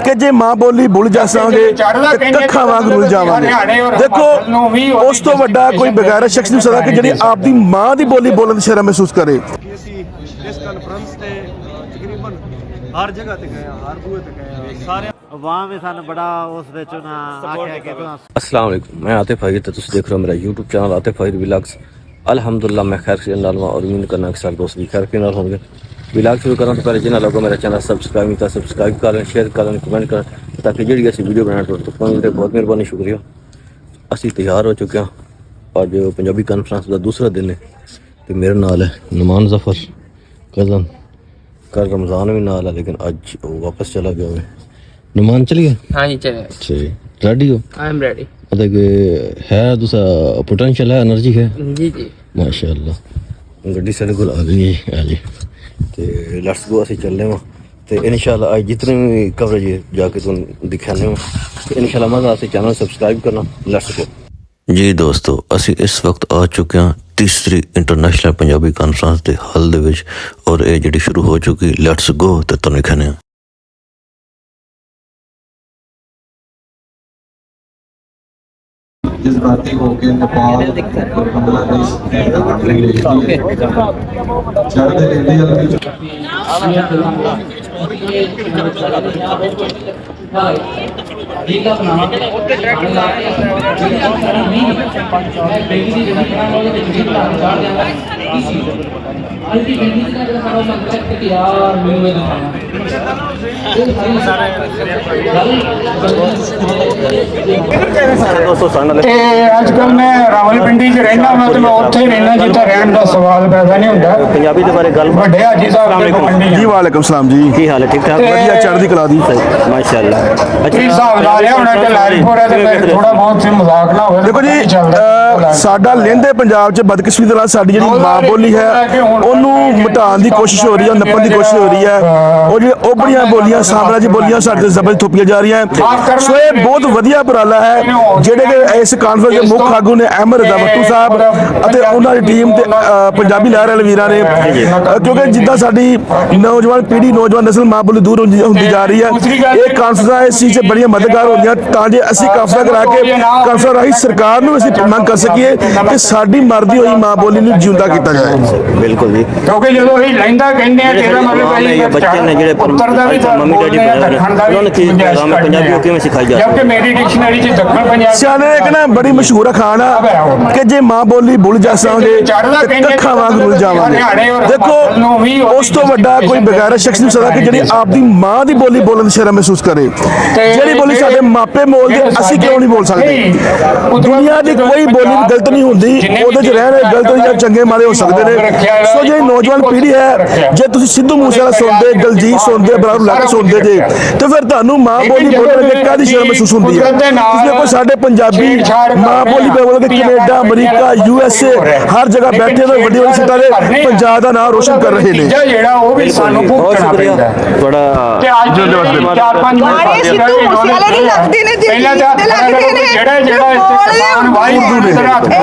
ਕਿ ਜੇ ਮਾਂ ਬੋਲੀ ਭੁੱਲ ਜਾਵਾਂਗੇ ਤੇ ਕੱਖਾਂ ਵਾਂਗ ਰੁਲ ਜਾਵਾਂਗੇ। ਦੇਖੋ ਉਸ ਤੋਂ ਵੱਡਾ ਕੋਈ ਬਗੈਰ ਸ਼ਖਸ ਨਹੀਂ ਸਕਦਾ ਕਿ ਜਿਹੜੀ ਆਪਦੀ ਮਾਂ ਦੀ ਬੋਲੀ ਬੋਲਣ ਦੀ ਸ਼ਰਮ ਮਹਿਸੂਸ ਕਰੇ। ਇਸ ਕਾਨਫਰੰਸ ਤੇ ਤਕਰੀਬਨ ਹਰ ਜਗ੍ਹਾ ਤੇ ਗਏ, ਹਰ ਬੂਹੇ ਤੇ ਗਏ, ਸਾਰੇ अवाम में सन बड़ा उस अस्सलाम वालेकुम, मैं आतिफ फ़हीर, तो तुम देख रहे हो मेरा यूट्यूब चैनल आतिफ फ़हीर व्लॉग्स। अल्हम्दुलिल्लाह मैं खैर से नाल और उम्मीद करना कि सारे दोस्त भी खैर के नाल होंगे। व्लॉग शुरू करना तो पहले जिन्हें लोगों मेरा चैनल सब्सक्राइब नहीं था सब्सक्राइब करें, शेयर करें, कमेंट करें ताकि जी ऐसी वीडियो बनाने तो बहुत मेहरबानी, शुक्रिया। असी तैयार हो चुके हैं, अज पंजाबी कॉन्फ्रेंस का दूसरा दिन है तो मेरे नाल है नुमान ज़फ़र कज़न। कल रमज़ान भी नाल है लेकिन अज वो वापस चला गया है। नुमान चलिए? हाँ जी चलिए। अच्छा रेडी हो? I am ready. मतलब कि है दूसरा पोटेंशियल है, एनर्जी है? जी जी माशाअल्लाह। गड्डी साढ़े को आ गई है जी, तो लेट्स गो असी चलने वां ते इंशाल्लाह आज जितनी भी कवरेज जाके तुम दिखाने वां तो इंशाल्लाह मज़ा आसे। चैनल सब्सक्राइब करना, लेट्स गो जी। दोस्तों असी इस वक्त आ चुके हैं तीसरी इंटरनेशनल पंजाबी कॉन्फ्रेंस के हल दे विच और ये जी शुरू हो चुकी। लेट्स गो तो तुम दिखाने। जज्बाती होकर नेपाल और बांग्लादेश अजकल मैं रावलपिंडी च रहना वा तो मैं उत्थे ही रहना जिथे रहन का सवाल पैदा नहीं होंदा। पंजाबी के बारे गल वड्डे हाजी साहब जी वालेकुम सलाम जी, की हाल है? ठीक ठाक, बढ़िया, चढ़दी कला दी माशाअल्लाह। अच्छा हिसाब ला लिया होना कि लारीपुर है ते थोड़ा बहुत से मजाक ना होवे। देखो जी साडा लਹਿੰਦੇ ਪੰਜਾਬ 'ਚ ਬਦਕਿਸਮਤੀ ਦੇ ਨਾਲ ਸਾਡੀ ਜਿਹੜੀ ਮਾਂ ਬੋਲੀ ਹੈ ਉਹਨੂੰ ਮਿਟਾਉਣ ਦੀ ਕੋਸ਼ਿਸ਼ ਹੋ ਰਹੀ ਹੈ, ਨੱਪਣ ਦੀ ਕੋਸ਼ਿਸ਼ ਹੋ ਰਹੀ ਹੈ। ਉਹ ਜਿਹੜੇ ਓਬੜੀਆਂ ਬੋਲੀਆਂ ਸਾਮਰਾਜੀ ਬੋਲੀਆਂ ਸਾਡੇ ਜ਼ਬਰ ਥੋਪੀਆਂ ਜਾ ਰਹੀਆਂ। ਸੋ ਇਹ ਬਹੁਤ ਵਧੀਆ ਉਪਰਾਲਾ ਹੈ ਜਿਹੜੇ ਕਿ ਇਸ ਕਾਨਫਰੰਸ ਦੇ ਮੁੱਖ ਆਗੂ ਨੇ ਅਹਿਮਦ ਰਜ਼ਾ ਬੱਟੂ ਸਾਹਿਬ ਅਤੇ ਉਹਨਾਂ ਦੀ ਟੀਮ ਤੇ ਪੰਜਾਬੀ ਲਹਿਰ ਵਾਲੇ ਵੀਰਾਂ ਨੇ, ਕਿਉਂਕਿ ਜਿੱਦਾਂ ਸਾਡੀ ਨੌਜਵਾਨ ਪੀੜ੍ਹੀ ਨੌਜਵਾਨ ਨਸਲ ਮਾਂ ਬੋਲੀ ਦੂਰ ਹੁੰਦੀ ਜਾ ਰਹੀ ਹੈ। ਇਹ ਕਾਨਫਰੰਸਾਂ ਇਸ ਚੀਜ਼ 'ਚ ਬੜੀਆਂ ਮਦਦਗਾਰ ਹੁੰਦੀਆਂ ਤਾਂ ਜੇ ਅਸੀਂ ਕਾਨਫਰੰਸਾਂ ਕਰਾ ਕੇ ਕਾਨਫਰੰਸ ਰਾਹੀਂ ਸਰਕਾਰ ਨੂੰ ਅਸੀਂ ਮੰਗ ਕਰ ਸਕੀਏ ਕਿ ਸਾਡੀ ਮਰਦੀ ਹੋਈ ਮਾਂ ਬੋਲੀ ਨੂੰ ਜਿਉਂਦਾ ਕੀਤਾ ਜਾਏ। ਬਿਲਕੁਲ ਜੀ, ਕਿਉਂਕਿ ਜਦੋਂ ਇਹ ਲਹਿੰਦਾ ਕਹਿੰਦੇ ਆ ਤੇਰਾ ਮਤਲਬ ਭਾਈ ਬੱਚੇ ਨੇ ਜਿਹੜੇ ਮੰਮੀ ਡੈਡੀ ਬਣਾਏ ਉਹਨਾਂ ਨੇ ਕੀ ਪੰਜਾਬੀ ਉਹ ਕਿਵੇਂ ਸਿਖਾਈ ਜਾਂਦੀ ਹੈ? ਜਦਕਿ ਮੇਰੀ ਡਿਕਸ਼ਨਰੀ 'ਚ ਦੱਖਣ ਪੰਜਾਬ ਸਿਆਣੇ ਇੱਕ ਨਾ ਬੜੀ ਮਸ਼ਹੂਰ ਅਖਾਣ ਆ ਕਿ ਜੇ ਮਾਂ ਬੋਲੀ ਭੁੱਲ ਜਾਵਾਂਗੇ ਤੇ ਕੱਖਾਂ ਵਾਂਗ ਰੁਲ ਜਾਵਾਂਗੇ। ਦੇਖੋ ਉਸ ਤੋਂ ਵੱਡਾ ਕੋਈ ਬਗੈਰ ਸ਼ਖਸ ਨਹੀਂ ਸਕਦਾ ਕਿ ਜਿਹੜੀ ਆਪਦੀ ਮਾਂ ਦੀ ਬੋਲੀ ਬੋਲਣ ਦੀ ਸ਼ਰਮ ਮਹਿਸੂਸ ਕਰੇ। ਜਿਹੜੀ ਬੋਲੀ ਸਾਡੇ ਮਾਪੇ ਬੋਲਦੇ ਅਸੀਂ ਕਿਉਂ ਨਹੀਂ ਬੋਲ ਸਕਦੇ? ਦੁਨੀਆ ਦੀ ਕੋਈ ਬੋਲੀ ਵੀ ਗਲਤ ਨਹੀਂ ਹੁੰਦੀ, ਉਹਦੇ 'ਚ ਰਹਿਣ ਗਲਤ ਜਾਂ ਚੰਗੇ ਮਾੜੇ ਹੋ ਸਕਦੇ ਨੇ। ਸੋ ਜਿਹੜੀ ਨੌਜਵਾਨ ਪੀੜ੍ਹੀ ਹੈ, ਜੇ ਤੁਸੀਂ ਸਿੱਧੂ ਮੂਸੇਵਾਲਾ ਸੁਣਦੇ, ਦਲਜੀਤ ਸੁਣਦੇ, ਬਰਾੜ ਲਾ ਕੇ ਸੁਣਦੇ ਜੇ ਤੇ ਫਿਰ ਤੁਹਾਨੂੰ ਮਾਂ ਬੋਲੀ ਬੋਲਣ ਦੀ ਕਾਹਦੀ ਸ਼ਰਮ ਮਹਿਸੂਸ ਹੁੰਦੀ ਹੈ? ਤੁਸੀਂ ਦੇਖੋ ਸਾਡੇ ਪੰਜਾਬੀ ਮਾਂ ਬੋਲੀ ਬੋਲ ਕੇ ਕੈਨੇਡਾ, ਅਮਰੀਕਾ, USA ਹਰ ਜਗ੍ਹਾ ਬੈਠੇ ਹੋਏ ਵੱਡੀ ਵੱਡੀ ਸਿੱਟਾਂ ਦੇ ਪੰਜਾਬ ਦਾ ਨਾਮ ਰੋਸ਼ਨ ਕਰ ਰਹੇ ਨੇ। ਜਿਹੜਾ ਉਹ ਵੀ ਸਾਨੂੰ ਭੁਗਤਣਾ ਪੈਂਦਾ ਬੜਾ ਤੇ ਅੱਜ ਚਾਰ ਪੰਜ ਮਾਰੇ ਸਿੱਧੂ ਮੂਸੇਵਾਲੇ ਦੀ ਲੱਗਦੇ ਨੇ ਪਹਿਲਾਂ ਤਾਂ ਲੱਗਦੇ ਨੇ ਜਿਹੜਾ ਕਿਸਾਨ ਵਾਈ ਇਹ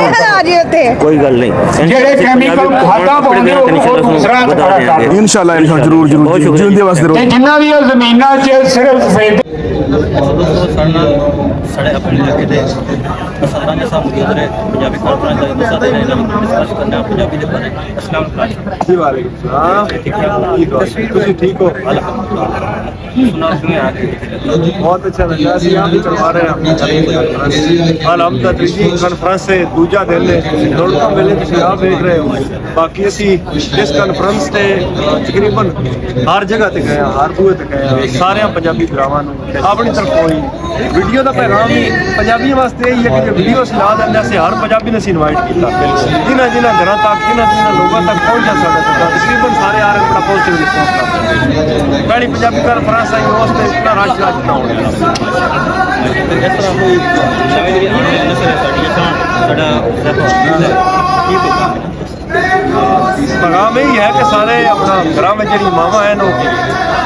ਹਲਾ ਜੀ ਉੱਥੇ ਕੋਈ ਗੱਲ ਨਹੀਂ। ਜਿਹੜੇ ਕੈਮੀਕਲ ਖਾਦਾਂ ਪਾਉਂਦੇ ਉਹ ਦੂਸਰਾ ਕਰ ਇਨਸ਼ਾਅੱਲਾ ਜ਼ਰੂਰ ਜਿਉਂਦੇ ਵਾਸਤੇ ਰਹੋ। ਤੇ ਜਿੰਨਾ ਵੀ ਜ਼ਮੀਨਾਂ 'ਚ ਸਿਰਫ ਸਫੇਦ साढ़े अपने इलाके के सरदार साहब की उधर पंजाबी कॉन्फ्रेंस का मसला है ना डिस्कस करना पंजाबी के बारे में। अस्सलाम वालेकुम जी। वालेकुम सलाम। ठीक है तुसी ठीक हो? अल्हम्दुलिल्लाह। सुना सुने आके बहुत अच्छा लगा। ਅਸੀਂ ਆਪ ਵੀ ਕਰਵਾ ਰਹੇ ਹਾਂ ਅਲਹਮਦੁਲਿल्लाह। ਤੀਜੀ ਕਾਨਫਰੰਸ ਹੈ, ਦੂਜਾ ਦਿਨ ਹੈ, ਦੌੜਾਂ ਵੇਲੇ ਤੁਸੀਂ ਆਪ ਵੇਖ ਰਹੇ ਹੋ। ਬਾਕੀ ਅਸੀਂ ਇਸ ਕਾਨਫਰੰਸ ਤੇ ਤਕਰੀਬਨ ਹਰ ਜਗ੍ਹਾ ਤੇ ਗਏ, ਹਰ ਬੂਹੇ ਤੇ ਗਏ, ਸਾਰਿਆਂ ਪੰਜਾਬੀ ਭਰਾਵਾਂ ਨੂੰ ਆਪਣੀ ਤਰਫ ਹੋਈ ਵੀਡੀਓ ਦਾ ਪੈਗਾਮ ਵੀ ਪੰਜਾਬੀਆਂ ਵਾਸਤੇ ਇਹ ਹੈ ਕਿ ਜੇ ਵੀਡੀਓ ਅਸੀਂ ਲਾ ਦਿੰਦੇ ਅਸੀਂ ਹਰ ਪੰਜਾਬੀ ਨੂੰ ਅਸੀਂ ਇਨਵਾਈਟ ਕੀਤਾ, ਜਿਨ੍ਹਾਂ ਘਰਾਂ ਤੱਕ ਜਿਨ੍ਹਾਂ ਲੋਕਾਂ ਤੱਕ ਪਹੁੰਚ ਜਾ ਸਕਦਾ। ਤਕਰੀਬਨ ਸਾਰੇ ਆ ਰਹੇ ਬੜਾ ਪੋਜ਼ਿਟਿਵ ਰਿਸਪੌਂਸ ਕਰਦੇ। ਪਹਿਲੀ ਪੰਜਾਬੀ ਕਾਨਫਰੰਸ ਆਈ ਉਸ ਤੇ ਇਤਨਾ ਰਸ਼ ਨਾ ਹੋ ਰਿਹਾ। ਇਸ ਤਰ੍ਹਾਂ ਕੋਈ ਨਵੀਂ ਜਿਹੜੀ ਆਉਣ ਵਾਲੀ ਨਸਲ ਹੈ ਸਾਡੀ ਸਾਡਾ ਕੀ पैगाम यही है कि सारे अपना घरों में जी मावा है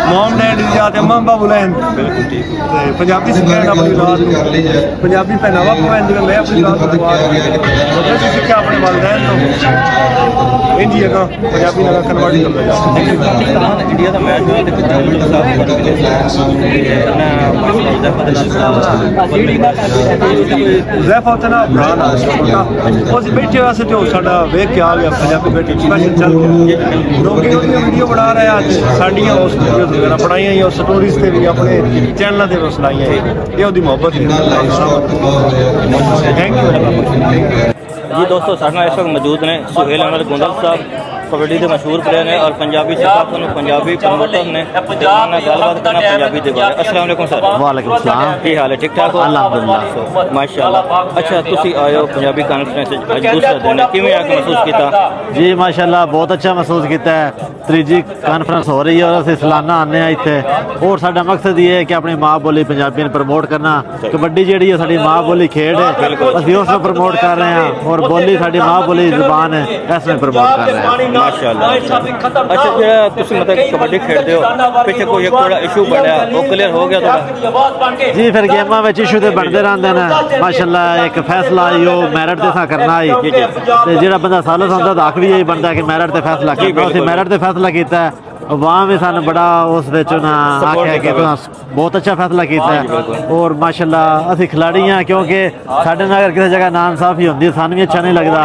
मॉम डैड दी जाते मां बाबू लैन बिल्कुल ठीक ते पंजाबी सिखाना अपनी औलाद को पंजाबी पहनावा पहन जिवें मैं अपनी औलाद को वैसे सिक्ख्या अपने वालिदैन तो इंजी जगह पंजाबी लगा कन्वर्ट कर दिया पाकिस्तान इंडिया का मैच हुआ तो ज़ैफा होता ना भरा ना उस बैठे वास्ते तो साडा वेख के आ गया पंजाबी बैठे स्पेशल चल गया लोग वीडियो बना रहे हैं साडियां उस वीडियो वगैरह बनाई और स्टोरीज ते भी अपने चैनल ते सुनाई है ये ओदी मोहब्बत है थैंक यू जी दोस्तों साढ़े नाल इस वक्त मौजूद ने सुहेल अहमद गोंदल साहब कबड्डी के मशहूर प्लेयर ने और पंजाबी सिखाफत पंजाबी प्रमोटर ने गलबात करना पंजाबी के बारे। अस्सलाम वालेकुम सर। वालेकुम सलाम। की हाल है? ठीक ठाक हो? अल्हम्दुलिल्लाह माशाअल्लाह। अच्छा तुसी आए हो पंजाबी कॉन्फ्रेंस अज दूसरा दिन है किवें आके महसूस किया? जी माशाल्लाह बहुत अच्छा महसूस किया है। तीजी कॉन्फ्रेंस हो रही है और असं सालाना आने इतने और साडा मकसद ये है कि अपनी माँ बोली पंजाबी ने प्रमोट करना। कबड्डी जी है साडी माँ बोली खेड है असं उसमें प्रमोट कर रहे हैं और बोली साडी माँ बोली जुबान है इसमें प्रमोट कर रहे हैं माशाअल्लाह। अच्छा जो तुसी मतलब कबड्डी खेलते हो पिछे कोई एक थोड़ा इशू बनया वो क्लियर हो गया थोड़ा? जी फिर गेमां में इशू तो बनते रहते हैं माशाल्लाह। एक फैसला आई वो मैरिट से करना आई तो जो बंदा सालस होंदा तो हक भी यही बनता कि मैरिट से फैसला करना मैरिट से फैसला किया वहाँ भी सानू बड़ा उस आख्या कि बहुत अच्छा फैसला किया और माशाल्लाह असी खिलाड़ी हाँ क्योंकि साढ़े अगर किसी जगह नाम साफी होती सानू भी अच्छा नहीं लगता।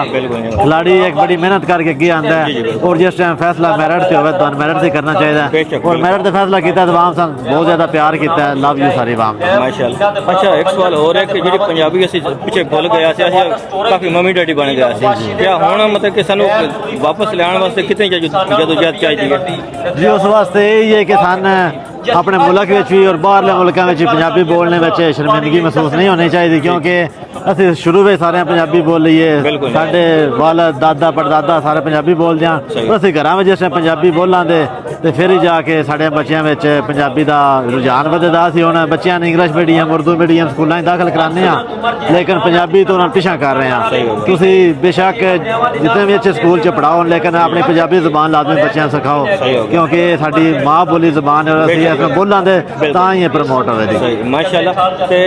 खिलाड़ी एक बड़ी मेहनत करके अगे आता है और जिस टाइम फैसला मैरिट से हो तो मैरिट से करना चाहिए और मैरिट से फैसला किया तो आवाम सन बहुत ज़्यादा प्यार किया। लव यू सारी आवाम माशाल्लाह। अच्छा एक सवाल हो रहा है कि जी पंजाबी असी पिछे भुल गया काफ़ी मम्मी डैडी बन गया क्या हुण मतलब कि सानू वापस लियाण वास्ते कितनी जदोजहद चाहिए? जी उस वास्ते यही है कि सन अपने मुल्क भी और बाहरले मुल्कों में पंजाबी बोलने में शर्मिंदगी महसूस नहीं होनी चाहिए क्योंकि असं शुरू में सारे पंजाबी बोल लीए साढ़े वालद दादा परदादा सारे पंजाबी बोलते हैं असं घर में जिस पंजाबी बोलांगे तो फिर ही जाके साढ़े बच्चों में पंजाबी का रुझान बदलता असी हूँ बच्चों ने इंग्लिश मीडियम उर्दू मीडियम स्कूलों दाखिल कराने लेकिन पंजाबी तो उन्होंने पिछा कर रहे हैं। तुसी बेशक जितने भी अच्छे स्कूल च पढ़ाओ लेकिन अपनी पंजाबी जुबान लाजमी बच्चों सिखाओ क्योंकि साड़ी माँ बोली जुबान है इसमें बोलांगे तो ही प्रमोट हो रही। माशाल्लाह। ते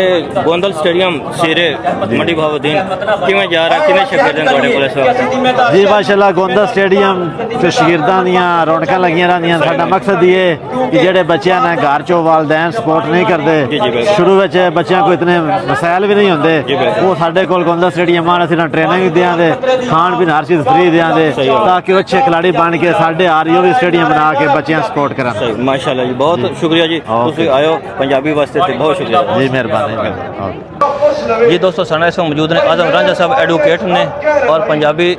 गोंदल स्टेडियम सिरे मंडी भावुद्दीन किवें जा रहा कितने शागिर्द हैं तुहाडे कोल इस वक्त? जी माशाल्लाह गोंदल स्टेडियम ते शागिर्दां दियां रौनकां लगियां रहंदियां। साडा मकसद ये कि जेहड़े बच्चे ने घर चो वालदैन सपोर्ट नहीं करते शुरू में बच्चों को इतने मसाइल भी नहीं होंगे वो साडे कोल गोंदल स्टेडियम आने असीं ट्रेनिंग भी देंगे खाण पीन हर चीज़ फ्री देंगे ताकि अच्छे खिलाड़ी बन के साडे आरियो भी स्टेडियम बना के बच्चों सपोर्ट करां। माशाल्लाह जी बहुत शुक्रिया जी तुसीं आयो पंजाबी वास्ते ते बहुत शुक्रिया जी मेहरबानी। जी दोस्तों साढ़े इस मौजूद ने आजम रांझा साहब एडवोकेट ने और पंजाबी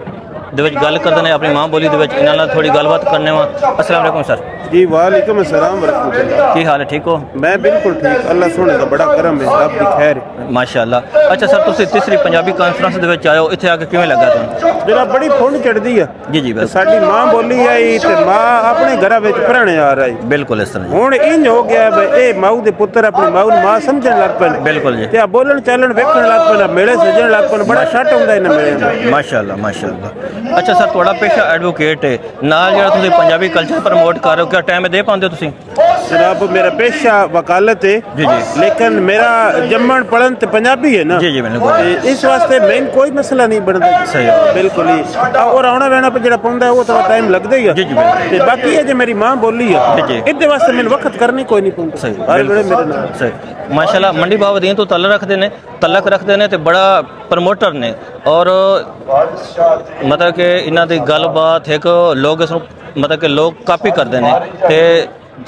गल करते हैं अपनी माँ बोली इन्होंने थोड़ी गलबात करने वा। अस्सलाम वालेकुम सर। जी वालेकुम अस्सलाम वरहमतुल्लाह। की हाल है? ठीक हो? मैं बिल्कुल ठीक अल्लाह सोने का बड़ा करम है रब दी खैर माशाल्लाह। अच्छा सर तुसी तीसरी पंजाबी कॉन्फ्रेंस दे विच आयो इत्थे आके किवें लगा तुहानू? जरा बड़ी फुंड चढ़दी है जी जी बस साडी माँ बोली आई ते माँ अपने घर विच पढ़ाने आ रही बिल्कुल इस तरह हुण इंज हो गया भाई ए माऊ दे पुत्र अपनी माऊ माँ समझण लग पन बिल्कुल जी ते बोलन चलन वेखण लग पन मेले सजण लग पन बड़ा शट हुंदा इन मेले माशाल्लाह माशाल्लाह। अच्छा सर तुहाडा पेशा एडवोकेट है नाल जेहड़ा तुसीं पंजाबी कल्चर प्रमोट कर रहे हो क्या टाइम दे पांदे हो तुसीं? जनाब मेरा पेशा वकालत है जी जी लेकिन मेरा जम्मन पढ़न ते पंजाबी है ना जी जी बिल्कुल इस वास्ते मेन कोई मसला नहीं बनता सही बिल्कुल ही और आना वैना पर जो पौंदा है वो थोड़ा टाइम लगता ही है जी जी ते बाकी है जो मेरी माँ बोली है इहदे वास्ते मैंने वक्त करनी कोई नहीं पौंदा सही हर वेले मेरे नाल सही माशाल्लाह। मंडी भावुद्दीन तो तलक रखते हैं तो बड़ा प्रमोटर ने और मतलब कि इन्हां दी गलबात एक लोग इसनूं मतलब कि लोग कापी करते हैं ते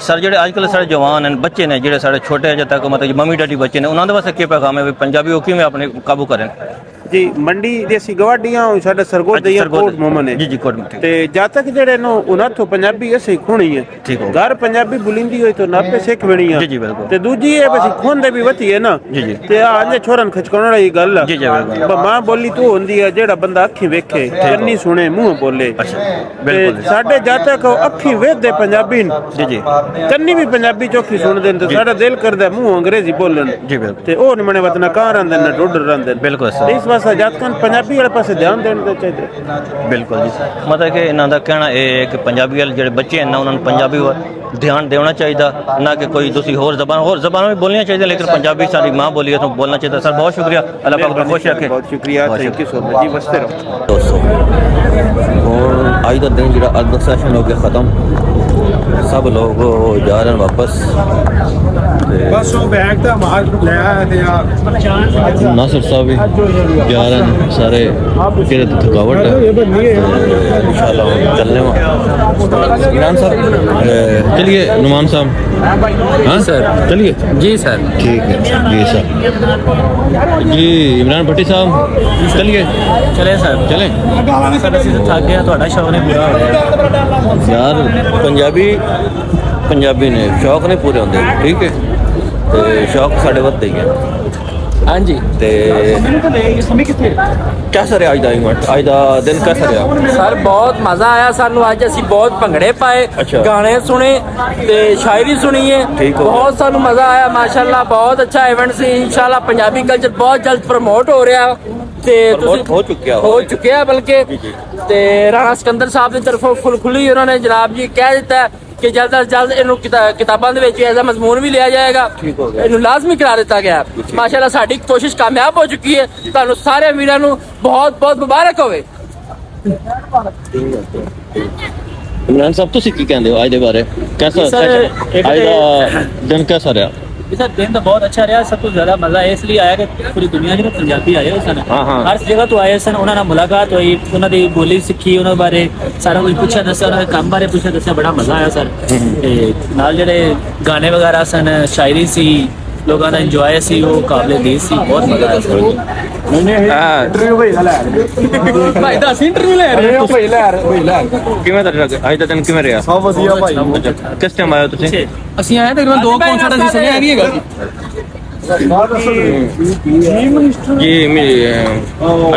सर जो अजकल साढ़े जवान हैं बच्चे ने जो साढ़े छोटे अजे तक मतलब मम्मी डैडी बच्चे ने उन्होंने वास्ते क्या पैगाम है पंजाबी वो किवें अपने काबू करें? जी मंडी देसी गवाडियां साडा सरगोद दी कोट मोमन है जी जी कोट ते जद तक जेड़े नो उन्हां तो पंजाबी असी खुणी है ठीक हो घर पंजाबी बोलिंदी होई तो नापे सिख बणी है जी जी बिल्कुल ते दूजी है बस खोंदे भी वती है ना जी जी ते आंजे छोरन खचकाउण वाली गल है जी जी बिल्कुल मां बोली तो होंदी है जेड़ा बंदा अखी वेखे कन्नी सुने मुंह बोले अच्छा बिल्कुल साडे जद तक अखी वेखदे पंजाबी जी जी कन्नी भी पंजाबी चोखी सुनदे ते साडा दिल करदा मुंह अंग्रेजी बोलन जी बिल्कुल ते ओ न मने वतना कहां रहंदे न डोडर रहंदे बिल्कुल इस ਪਾਸੇ ਜਾਤਕਾਂ ਪੰਜਾਬੀ ਵਾਲੇ ਪਾਸੇ ਧਿਆਨ ਦੇਣ ਦੇ ਚਾਹੀਦੇ। ਬਿਲਕੁਲ ਜੀ, ਮਤਲਬ ਕਿ ਇਹਨਾਂ ਦਾ ਕਹਿਣਾ ਇਹ ਹੈ ਕਿ ਪੰਜਾਬੀ ਵਾਲੇ ਜਿਹੜੇ ਬੱਚੇ ਹਨ ਨਾ ਉਹਨਾਂ ਨੂੰ ਪੰਜਾਬੀ ਵੱਲ ਧਿਆਨ ਦੇਣਾ ਚਾਹੀਦਾ, ਨਾ ਕਿ ਕੋਈ ਤੁਸੀਂ ਹੋਰ ਜ਼ਬਾਨਾਂ ਵੀ ਬੋਲਣੀਆਂ ਚਾਹੀਦੀਆਂ, ਲੇਕਿਨ ਪੰਜਾਬੀ ਸਾਡੀ ਮਾਂ ਬੋਲੀ ਹੈ तो बोलना चाहिए। सर बहुत शुक्रिया, अल्लाह पाक आपको खुश रखे। बहुत शुक्रिया, थैंक यू सो मच जी, बसते रहो दोस्तों। और आज का दिन जो अज का सैशन हो गया ख़त्म, सब लोग जा रहे हैं वापस। बस वो बैग तो मार ले आया थे यार। नासिर साहब भी जा रहे हैं, सारे चेहरे तो थकावट है, इंशाल्लाह चलने इमरान साहब चलिए, नुमान साहब हाँ सर चलिए जी सर, ठीक है जी सर जी। इमरान भट्टी साहब चलिए, चले सर, चलें सर ਅਸੀਂ ਥੱਕ ਗਏ, ਤੁਹਾਡਾ ਸ਼ੌਕ ਨਹੀਂ ਪੂਰਾ ਹੋ ਰਿਹਾ यार। पंजाबी ने शौक नहीं पूरे होंगे, ठीक है, तो शौक साढ़े वधदे ही है। हाँ जी, ਤੇ कैसा रहा ਅੱਜ ਦਾ ਦਿਨ कैसा रहा? ਸਰ ਬਹੁਤ ਮਜ਼ਾ ਆਇਆ ਸਾਨੂੰ ਅੱਜ। ਅਸੀਂ ਬਹੁਤ ਭੰਗੜੇ ਪਾਏ, ਅੱਛਾ। ਗਾਣੇ ਸੁਣੇ ਤੇ ਸ਼ਾਇਰੀ ਸੁਣੀ ਹੈ, ਠੀਕ ਹੋ ਬਹੁਤ ਸਾਨੂੰ ਮਜ਼ਾ ਆਇਆ ਮਾਸ਼ਾਅੱਲਾ। ਬਹੁਤ ਅੱਛਾ ਇਵੈਂਟ ਸੀ, ਇਨਸ਼ਾਅੱਲਾ ਪੰਜਾਬੀ ਕਲਚਰ ਬਹੁਤ ਜਲਦ ਪ੍ਰਮੋਟ ਹੋ ਰਿਹਾ ਤੇ ਹੋ ਚੁੱਕਿਆ ਬਲਕਿ। ਤੇ ਰਾਣਾ ਸਿਕੰਦਰ ਸਾਹਿਬ ਦੀ ਤਰਫੋਂ ਖੁੱਲੀ ਉਹਨਾਂ ਨੇ ਜਨਾਬ ਜੀ ਕਹਿ ਦਿੱਤਾ ਕਿ ਜਲਦ ਤੋਂ ਜਲਦ ਇਹਨੂੰ ਕਿਤਾਬਾਂ ਦੇ ਵਿੱਚ ਐਜ਼ਾ ਮਜ਼ਮੂਨ ਵੀ ਲਿਆ ਜਾਏਗਾ, ਇਹਨੂੰ ਲਾਜ਼ਮੀ ਕਰਾ ਦਿੱਤਾ ਗਿਆ। ਮਾਸ਼ਾਅੱਲਾ ਸਾਡੀ ਕੋਸ਼ਿਸ਼ ਕਾਮਯਾਬ ਹੋ ਚੁੱਕੀ ਹੈ। ਤੁਹਾਨੂੰ ਸਾਰੇ ਵੀਰਾਂ ਨੂੰ ਬਹੁਤ ਬਹੁਤ ਮੁਬਾਰਕ ਹੋਵੇ। इमरान साहब तुसी की कहंदे हो आज दे बारे? कैसा आज दा दिन कैसा रहा? सर दिन तो बहुत अच्छा रहा। सब कुछ ज्यादा मजा इसलिए आया कि पूरी दुनिया ਦੇ ਪੰਜਾਬੀ ਆਏ ਹੋਏ ਸਨ, ਹਰ ਜਗ੍ਹਾ ਤੋਂ ਆਏ ਸਨ। ਉਹਨਾਂ ਨਾਲ ਮੁਲਾਕਾਤ ਹੋਈ, ਉਹਨਾਂ ਦੀ ਬੋਲੀ ਸਿੱਖੀ, ਉਹਨਾਂ ਬਾਰੇ ਸਾਰਾ ਕੁਝ ਪੁੱਛਿਆ ਦੱਸਿਆ, ਉਹਨਾਂ ਦੇ ਕੰਮ ਬਾਰੇ ਪੁੱਛਿਆ ਦੱਸਿਆ, ਬੜਾ ਮਜ਼ਾ ਆਇਆ ਸਰ। ਤੇ ਨਾਲ ਜਿਹੜੇ ਗਾਣੇ ਵਗੈਰਾ ਸਨ, ਸ਼ਾਇਰੀ ਸੀ, ਲੋਕਾਂ ਦਾ ਇੰਜੋਏ ਸੀ, ਉਹ ਕਾਬਲੇ ਦੀਦ ਸੀ, ਬਹੁਤ ਮਜ਼ਾ ਆਇਆ ਸਰ। ਇੰਟਰਵਿਊ ਭਾਈ ਦਾ ਲੈ ਭਾਈ ਦਾ ਅਸੀਂ ਇੰਟਰਵਿਊ ਲੈ ਰਹੇ ਰਹੇ ਭਾਈ ਲੈ ਕਿਵੇਂ ਦਾ ਰਿਹਾ ਅੱਜ ਦਾ ਦਿਨ, ਕਿਵੇਂ ਰਿਹਾ? ਸਭ ਵਧੀਆ ਭਾਈ। ਕਿਸ ਟਾਈਮ ਆਏ ਹੋ ਤੁਸੀਂ? ਅਸੀਂ ਆਏ ਤਕਰੀਬਨ 2 ਕੌਂਸਰਟ ਅਸੀਂ ਸੁਣਿਆ ਹੈਗੀ ਹੈਗਾ ਜੀ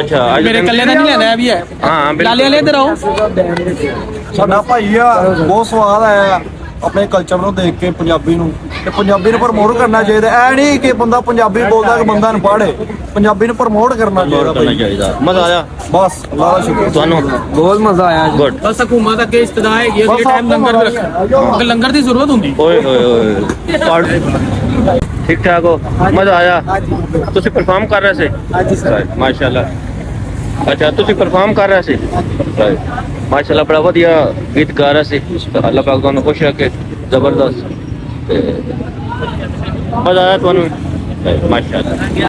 ਅੱਛਾ ਅੱਜ ਮੇਰੇ ਕੱਲੇ ਦਾ ਨਹੀਂ ਲੈਣਾ ਵੀ ਹੈ। ਹਾਂ ਲਾਲੇ ਵਾਲੇ ਇੱਧਰ ਆਓ। ਸਾਡਾ ਭਾਈ ਆ ਬਹੁਤ ਸਵਾਦ ਆਇਆ ਆਪਣੇ ਕਲਚਰ ਨੂੰ ਦੇਖ ਕੇ, ਪੰਜਾਬੀ ਨੂੰ ਤੇ ਪੰਜਾਬੀ ਨੂੰ ਪ੍ਰਮੋਟ ਕਰਨਾ ਚਾਹੀਦਾ। ਐ ਨਹੀਂ ਕਿ ਬੰਦਾ ਪੰਜਾਬੀ ਬੋਲਦਾ ਕਿ ਬੰਦਾ ਅਨਪੜ੍ਹ, ਪੰਜਾਬੀ ਨੂੰ ਪ੍ਰਮੋਟ ਕਰਨਾ ਚਾਹੀਦਾ। ਮਜ਼ਾ ਆਇਆ ਬਸ ਅੱਲਾਹ ਦਾ ਸ਼ੁਕਰ ਤੁਹਾਨੂੰ? ਬਹੁਤ ਮਜ਼ਾ ਆਇਆ ਗੁੱਡ। ਬਸ ਹਕੂਮਤ ਅੱਗੇ ਇਸਤਦਾ ਹੈਗੀ, ਅਸੀਂ ਟਾਈਮ ਲੰਗਰ ਵੀ ਰੱਖਿਆ, ਲੰਗਰ ਦੀ ਜ਼ਰੂਰਤ ਹੁੰਦੀ। ਓਏ ਹੋਏ ਹੋਏ ਠੀਕ ਠਾਕ ਹੋ? ਮਜ਼ਾ ਆਇਆ? ਤੁਸੀਂ ਪਰਫਾਰਮ ਕਰ ਰਹੇ ਸੀ? ਹਾਂਜੀ ਸਰ, ਮਾਸ਼ਾਅੱਲਾ। ਅੱਛਾ ਤੁਸੀਂ ਪਰਫਾਰਮ ਕਰ ਰਹੇ ਸੀ? ਮਾਸ਼ਾਅੱਲਾ ਬੜਾ ਵਧੀਆ ਗੀਤ ਗਾ ਰਿਹਾ ਸੀ। ਅੱਲਾਹ ਪਾਕ ਤੁਹਾਨੂੰ ਖੁਸ਼ ਰੱਖੇ, ਜ਼ਬਰਦਸਤ। ਤੇ ਮਜ਼ਾ ਆਇਆ ਤੁਹਾਨੂੰ? ਮਾਸ਼ਾਅੱਲਾ।